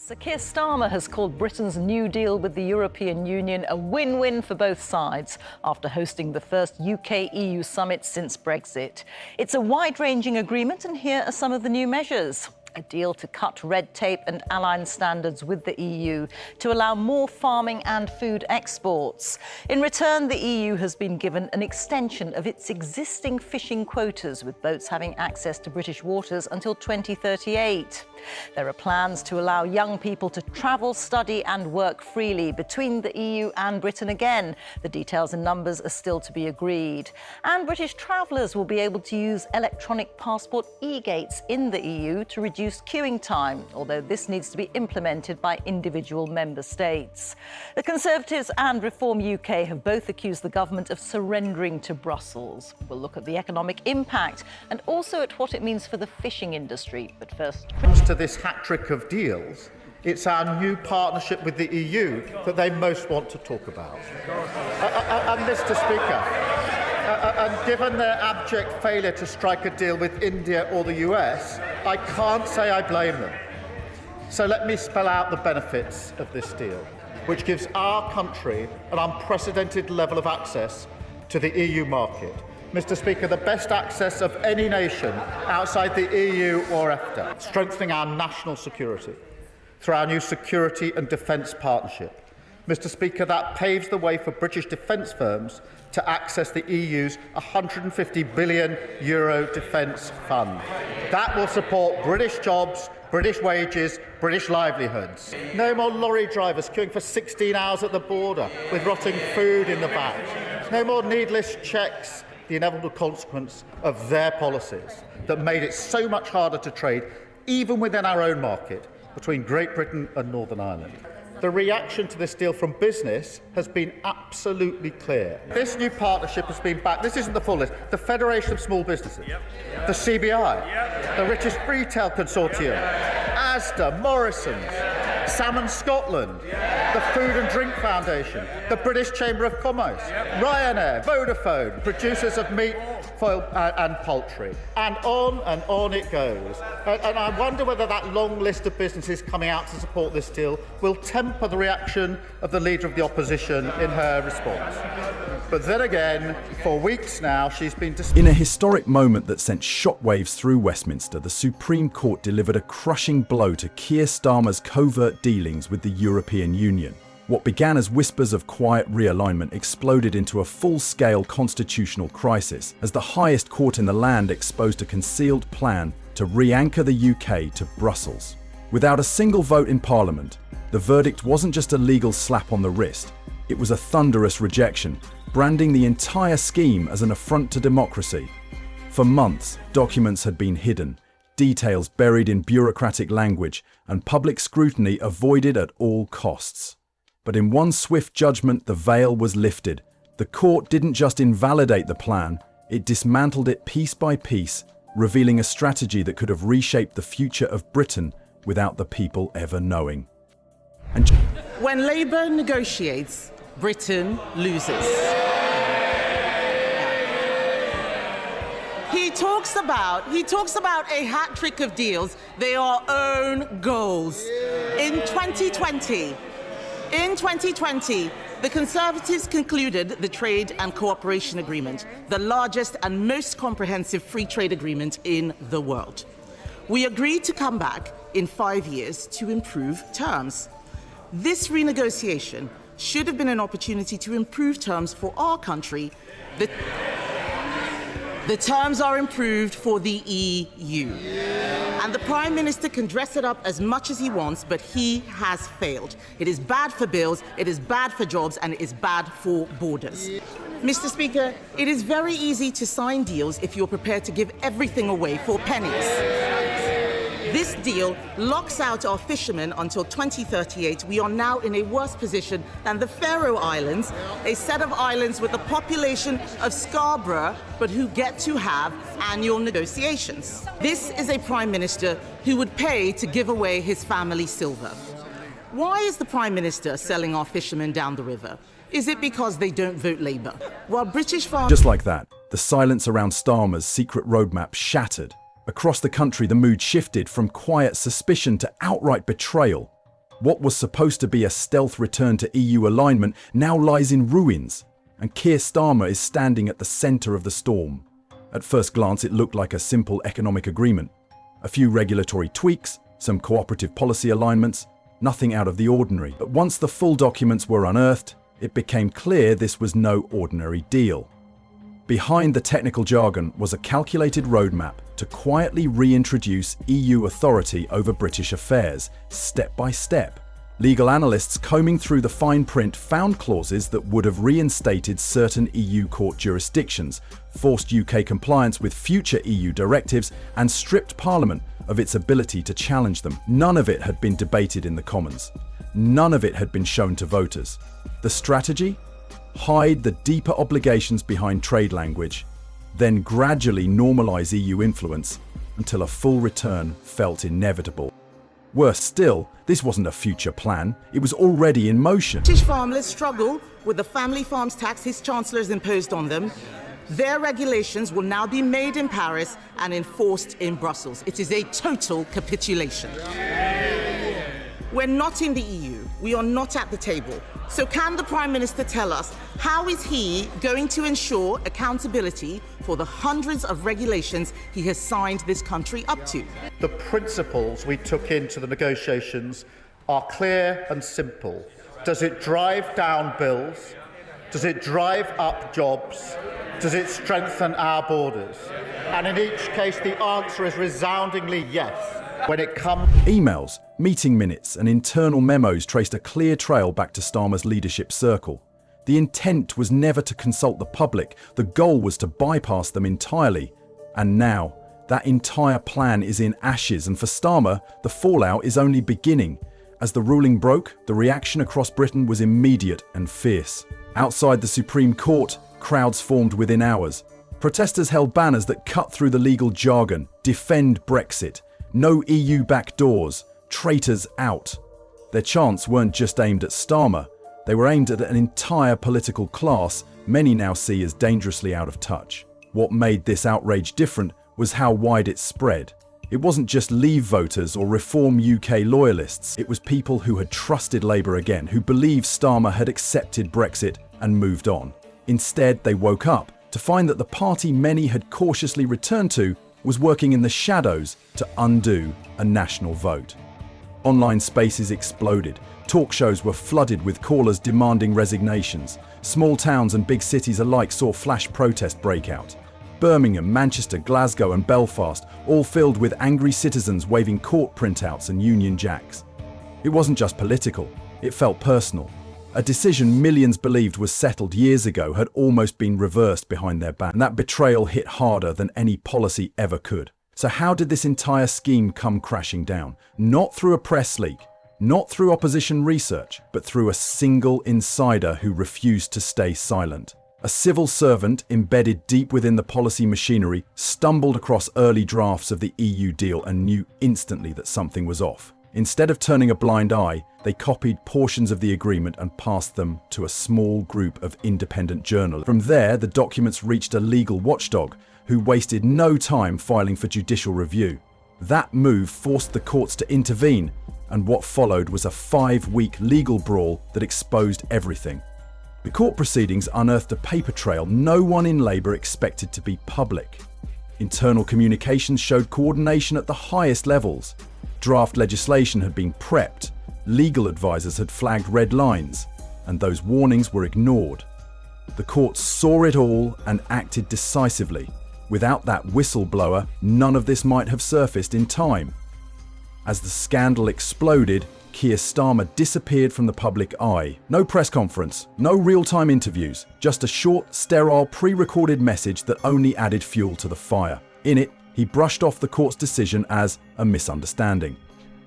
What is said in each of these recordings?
Sir Keir Starmer has called Britain's new deal with the European Union a win-win for both sides after hosting the first UK-EU summit since Brexit. It's a wide-ranging agreement, and here are some of the new measures. A deal to cut red tape and align standards with the EU to allow more farming and food exports. In return, the EU has been given an extension of its existing fishing quotas, with boats having access to British waters until 2038. There are plans to allow young people to travel, study and work freely between the EU and Britain again. The details and numbers are still to be agreed. And British travellers will be able to use electronic passport e-gates in the EU to reduce queuing time, although this needs to be implemented by individual member states. The Conservatives and Reform UK have both accused the government of surrendering to Brussels. We'll look at the economic impact and also at what it means for the fishing industry. But first, to this hat-trick of deals, it's our new partnership with the EU that they most want to talk about. And Mr. Speaker, and given their abject failure to strike a deal with India or the US, I can't say I blame them. So let me spell out the benefits of this deal, which gives our country an unprecedented level of access to the EU market. Mr. Speaker, the best access of any nation outside the EU or EFTA, strengthening our national security through our new security and defence partnership. Mr. Speaker, that paves the way for British defence firms to access the EU's €150 billion defence fund. That will support British jobs, British wages, British livelihoods. No more lorry drivers queuing for 16 hours at the border with rotting food in the back. No more needless checks, the inevitable consequence of their policies that made it so much harder to trade, even within our own market, between Great Britain and Northern Ireland. The reaction to this deal from business has been absolutely clear. This new partnership has been backed, this isn't the full list, the Federation of Small Businesses, the CBI, the Richest Retail Consortium, Asda, Morrisons, Salmon Scotland, the Food and Drink Foundation, the British Chamber of Commerce, Ryanair, Vodafone, producers of meat, foil and poultry, and on it goes. And I wonder whether that long list of businesses coming out to support this deal will temper the reaction of the Leader of the Opposition in her response. But then again, for weeks now, she's been... In a historic moment that sent shockwaves through Westminster, the Supreme Court delivered a crushing blow to Keir Starmer's covert dealings with the European Union. What began as whispers of quiet realignment exploded into a full-scale constitutional crisis as the highest court in the land exposed a concealed plan to re-anchor the UK to Brussels. Without a single vote in Parliament, the verdict wasn't just a legal slap on the wrist, it was a thunderous rejection, branding the entire scheme as an affront to democracy. For months, documents had been hidden, details buried in bureaucratic language, and public scrutiny avoided at all costs. But in one swift judgment, the veil was lifted. The court didn't just invalidate the plan, it dismantled it piece by piece, revealing a strategy that could have reshaped the future of Britain without the people ever knowing. When Labour negotiates, Britain loses. He talks about a hat trick of deals. They are own goals. In 2020, the Conservatives concluded the Trade and Cooperation Agreement, the largest and most comprehensive free trade agreement in the world. We agreed to come back in 5 years to improve terms. This renegotiation should have been an opportunity to improve terms for our country. The terms are improved for the EU. And the Prime Minister can dress it up as much as he wants, but he has failed. It is bad for bills, it is bad for jobs, and it is bad for borders. Mr. Speaker, it is very easy to sign deals if you're prepared to give everything away for pennies. This deal locks out our fishermen until 2038. We are now in a worse position than the Faroe Islands, a set of islands with a population of Scarborough, but who get to have annual negotiations. This is a Prime Minister who would pay to give away his family silver. Why is the Prime Minister selling our fishermen down the river? Is it because they don't vote Labour? While British farmers... Just like that, the silence around Starmer's secret roadmap shattered. Across the country, the mood shifted from quiet suspicion to outright betrayal. What was supposed to be a stealth return to EU alignment now lies in ruins, and Keir Starmer is standing at the centre of the storm. At first glance, it looked like a simple economic agreement. A few regulatory tweaks, some cooperative policy alignments, nothing out of the ordinary. But once the full documents were unearthed, it became clear this was no ordinary deal. Behind the technical jargon was a calculated roadmap to quietly reintroduce EU authority over British affairs, step by step. Legal analysts combing through the fine print found clauses that would have reinstated certain EU court jurisdictions, forced UK compliance with future EU directives, and stripped Parliament of its ability to challenge them. None of it had been debated in the Commons. None of it had been shown to voters. The strategy? Hide the deeper obligations behind trade language, then gradually normalise EU influence until a full return felt inevitable. Worse still, this wasn't a future plan, it was already in motion. British farmers struggle with the family farms tax his chancellor has imposed on them. Their regulations will now be made in Paris and enforced in Brussels. It is a total capitulation. We're not in the EU. We are not at the table. So can the Prime Minister tell us how is he going to ensure accountability for the hundreds of regulations he has signed this country up to? The principles we took into the negotiations are clear and simple. Does it drive down bills? Does it drive up jobs? Does it strengthen our borders? And in each case, the answer is resoundingly yes. When it comes... Emails, meeting minutes, and internal memos traced a clear trail back to Starmer's leadership circle. The intent was never to consult the public, the goal was to bypass them entirely. And now, that entire plan is in ashes, and for Starmer, the fallout is only beginning. As the ruling broke, the reaction across Britain was immediate and fierce. Outside the Supreme Court, crowds formed within hours. Protesters held banners that cut through the legal jargon, defend Brexit, no EU back doors, traitors out. Their chants weren't just aimed at Starmer, they were aimed at an entire political class many now see as dangerously out of touch. What made this outrage different was how wide it spread. It wasn't just Leave voters or Reform UK loyalists, it was people who had trusted Labour again, who believed Starmer had accepted Brexit and moved on. Instead, they woke up to find that the party many had cautiously returned to was working in the shadows to undo a national vote. Online spaces exploded. Talk shows were flooded with callers demanding resignations. Small towns and big cities alike saw flash protest break out. Birmingham, Manchester, Glasgow and Belfast, all filled with angry citizens waving court printouts and Union Jacks. It wasn't just political, it felt personal. A decision millions believed was settled years ago had almost been reversed behind their back, and that betrayal hit harder than any policy ever could. So how did this entire scheme come crashing down? Not through a press leak, not through opposition research, but through a single insider who refused to stay silent. A civil servant embedded deep within the policy machinery stumbled across early drafts of the EU deal and knew instantly that something was off. Instead of turning a blind eye, they copied portions of the agreement and passed them to a small group of independent journalists. From there, the documents reached a legal watchdog who wasted no time filing for judicial review. That move forced the courts to intervene, and what followed was a 5-week legal brawl that exposed everything. The court proceedings unearthed a paper trail no one in Labour expected to be public. Internal communications showed coordination at the highest levels. Draft legislation had been prepped, legal advisors had flagged red lines, and those warnings were ignored. The courts saw it all and acted decisively. Without that whistleblower, none of this might have surfaced in time. As the scandal exploded, Keir Starmer disappeared from the public eye. No press conference, no real-time interviews, just a short, sterile, pre-recorded message that only added fuel to the fire. In it, he brushed off the court's decision as a misunderstanding.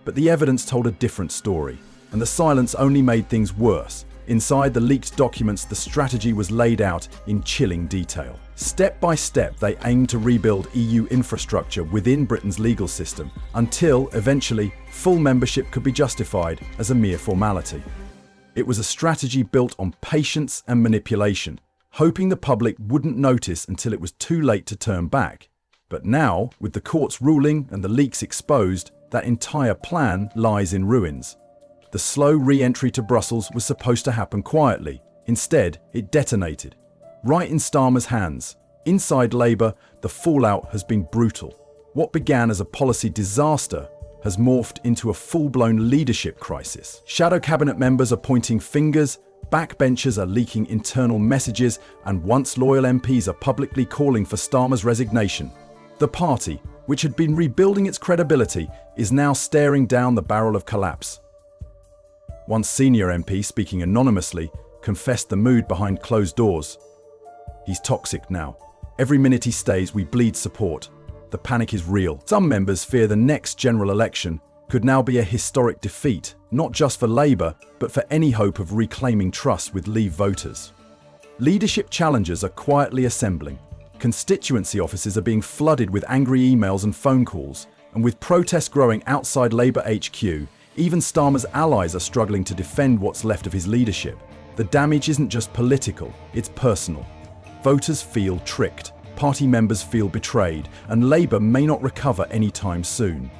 But the evidence told a different story, and the silence only made things worse. Inside the leaked documents, the strategy was laid out in chilling detail. Step by step, they aimed to rebuild EU infrastructure within Britain's legal system, until, eventually, full membership could be justified as a mere formality. It was a strategy built on patience and manipulation, hoping the public wouldn't notice until it was too late to turn back. But now, with the court's ruling and the leaks exposed, that entire plan lies in ruins. The slow re-entry to Brussels was supposed to happen quietly. Instead, it detonated. Right in Starmer's hands. Inside Labour, the fallout has been brutal. What began as a policy disaster has morphed into a full-blown leadership crisis. Shadow cabinet members are pointing fingers, backbenchers are leaking internal messages, and once loyal MPs are publicly calling for Starmer's resignation. The party, which had been rebuilding its credibility, is now staring down the barrel of collapse. One senior MP, speaking anonymously, confessed the mood behind closed doors. He's toxic now. Every minute he stays, we bleed support. The panic is real. Some members fear the next general election could now be a historic defeat, not just for Labour, but for any hope of reclaiming trust with Leave voters. Leadership challenges are quietly assembling. Constituency offices are being flooded with angry emails and phone calls, and with protests growing outside Labour HQ, even Starmer's allies are struggling to defend what's left of his leadership. The damage isn't just political, it's personal. Voters feel tricked, party members feel betrayed, and Labour may not recover anytime soon.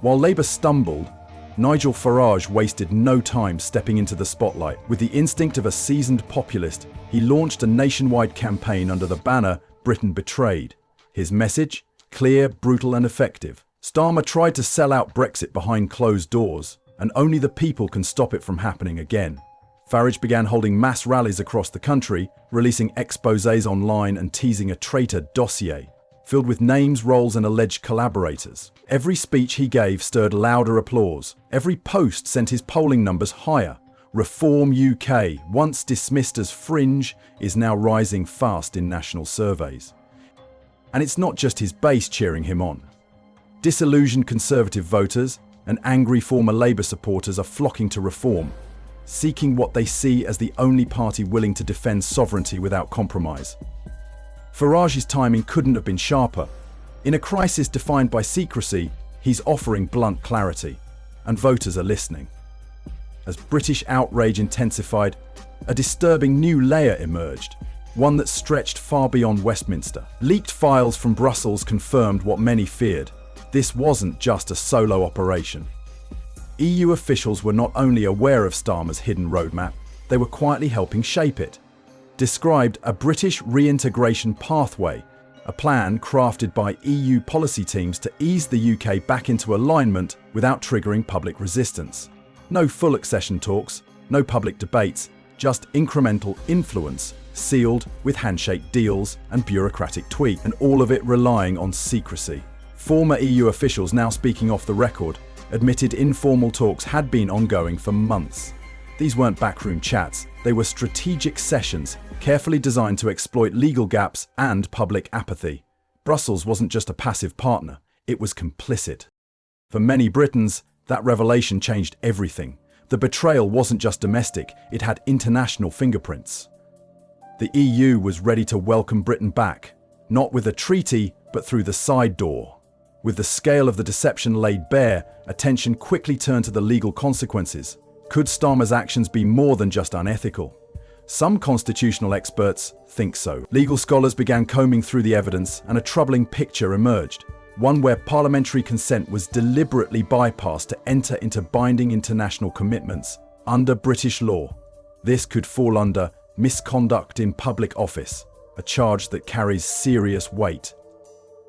While Labour stumbled, Nigel Farage wasted no time stepping into the spotlight. With the instinct of a seasoned populist, he launched a nationwide campaign under the banner "Britain Betrayed." His message? Clear, brutal and effective. Starmer tried to sell out Brexit behind closed doors, and only the people can stop it from happening again. Farage began holding mass rallies across the country, releasing exposés online and teasing a traitor dossier, filled with names, roles and alleged collaborators. Every speech he gave stirred louder applause. Every post sent his polling numbers higher. Reform UK, once dismissed as fringe, is now rising fast in national surveys. And it's not just his base cheering him on. Disillusioned Conservative voters and angry former Labour supporters are flocking to Reform, seeking what they see as the only party willing to defend sovereignty without compromise. Farage's timing couldn't have been sharper. In a crisis defined by secrecy, he's offering blunt clarity, and voters are listening. As British outrage intensified, a disturbing new layer emerged, one that stretched far beyond Westminster. Leaked files from Brussels confirmed what many feared. This wasn't just a solo operation. EU officials were not only aware of Starmer's hidden roadmap, they were quietly helping shape it. Described a British reintegration pathway, a plan crafted by EU policy teams to ease the UK back into alignment without triggering public resistance. No full accession talks, no public debates, just incremental influence, sealed with handshake deals and bureaucratic tweak, and all of it relying on secrecy. Former EU officials, now speaking off the record, admitted informal talks had been ongoing for months. These weren't backroom chats, they were strategic sessions, carefully designed to exploit legal gaps and public apathy. Brussels wasn't just a passive partner, it was complicit. For many Britons, that revelation changed everything. The betrayal wasn't just domestic, it had international fingerprints. The EU was ready to welcome Britain back, not with a treaty, but through the side door. With the scale of the deception laid bare, attention quickly turned to the legal consequences. Could Starmer's actions be more than just unethical? Some constitutional experts think so. Legal scholars began combing through the evidence, and a troubling picture emerged. One where parliamentary consent was deliberately bypassed to enter into binding international commitments under British law. This could fall under misconduct in public office, a charge that carries serious weight.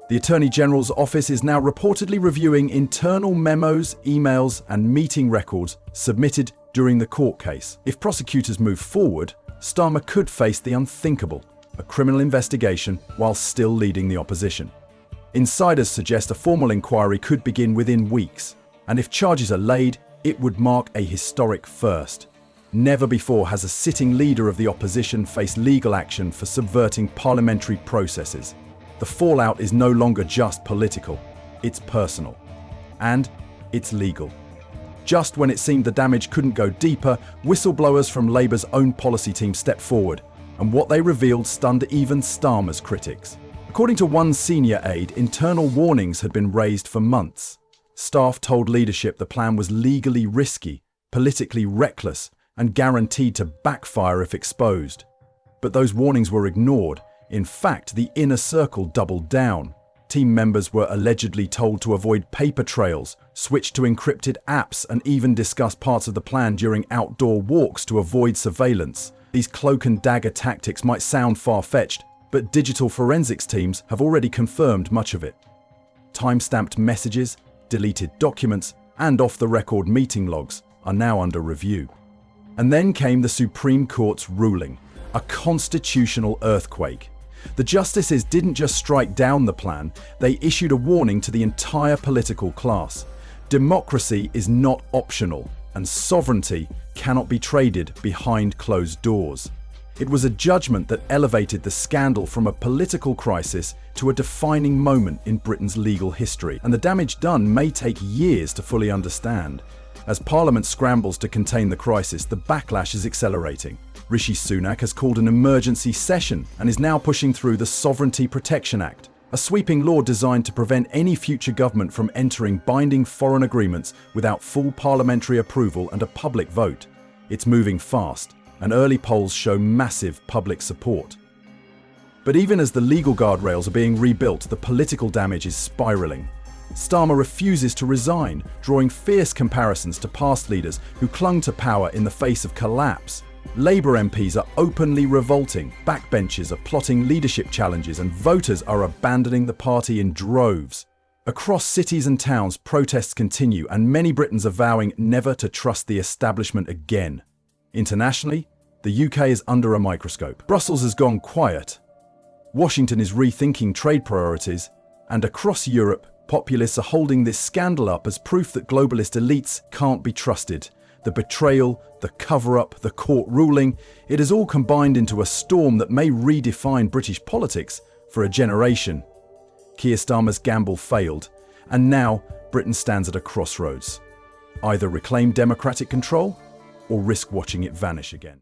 The Attorney General's office is now reportedly reviewing internal memos, emails, and meeting records submitted during the court case. If prosecutors move forward, Starmer could face the unthinkable, a criminal investigation while still leading the opposition. Insiders suggest a formal inquiry could begin within weeks, and if charges are laid, it would mark a historic first. Never before has a sitting leader of the opposition faced legal action for subverting parliamentary processes. The fallout is no longer just political, it's personal. And it's legal. Just when it seemed the damage couldn't go deeper, whistleblowers from Labour's own policy team stepped forward, and what they revealed stunned even Starmer's critics. According to one senior aide, internal warnings had been raised for months. Staff told leadership the plan was legally risky, politically reckless, and guaranteed to backfire if exposed. But those warnings were ignored. In fact, the inner circle doubled down. Team members were allegedly told to avoid paper trails, switch to encrypted apps, and even discuss parts of the plan during outdoor walks to avoid surveillance. These cloak and dagger tactics might sound far-fetched, but digital forensics teams have already confirmed much of it. Time-stamped messages, deleted documents, and off-the-record meeting logs are now under review. And then came the Supreme Court's ruling, a constitutional earthquake. The justices didn't just strike down the plan, they issued a warning to the entire political class. Democracy is not optional, and sovereignty cannot be traded behind closed doors. It was a judgment that elevated the scandal from a political crisis to a defining moment in Britain's legal history, and the damage done may take years to fully understand. As Parliament scrambles to contain the crisis, the backlash is accelerating. Rishi Sunak has called an emergency session and is now pushing through the Sovereignty Protection Act, a sweeping law designed to prevent any future government from entering binding foreign agreements without full parliamentary approval and a public vote. It's moving fast, and early polls show massive public support. But even as the legal guardrails are being rebuilt, the political damage is spiraling. Starmer refuses to resign, drawing fierce comparisons to past leaders who clung to power in the face of collapse. Labour MPs are openly revolting, backbenchers are plotting leadership challenges, and voters are abandoning the party in droves. Across cities and towns, protests continue, and many Britons are vowing never to trust the establishment again. Internationally, the UK is under a microscope. Brussels has gone quiet. Washington is rethinking trade priorities, and across Europe, populists are holding this scandal up as proof that globalist elites can't be trusted. The betrayal, the cover-up, the court ruling, it has all combined into a storm that may redefine British politics for a generation. Keir Starmer's gamble failed, and now Britain stands at a crossroads. Either reclaim democratic control or risk watching it vanish again.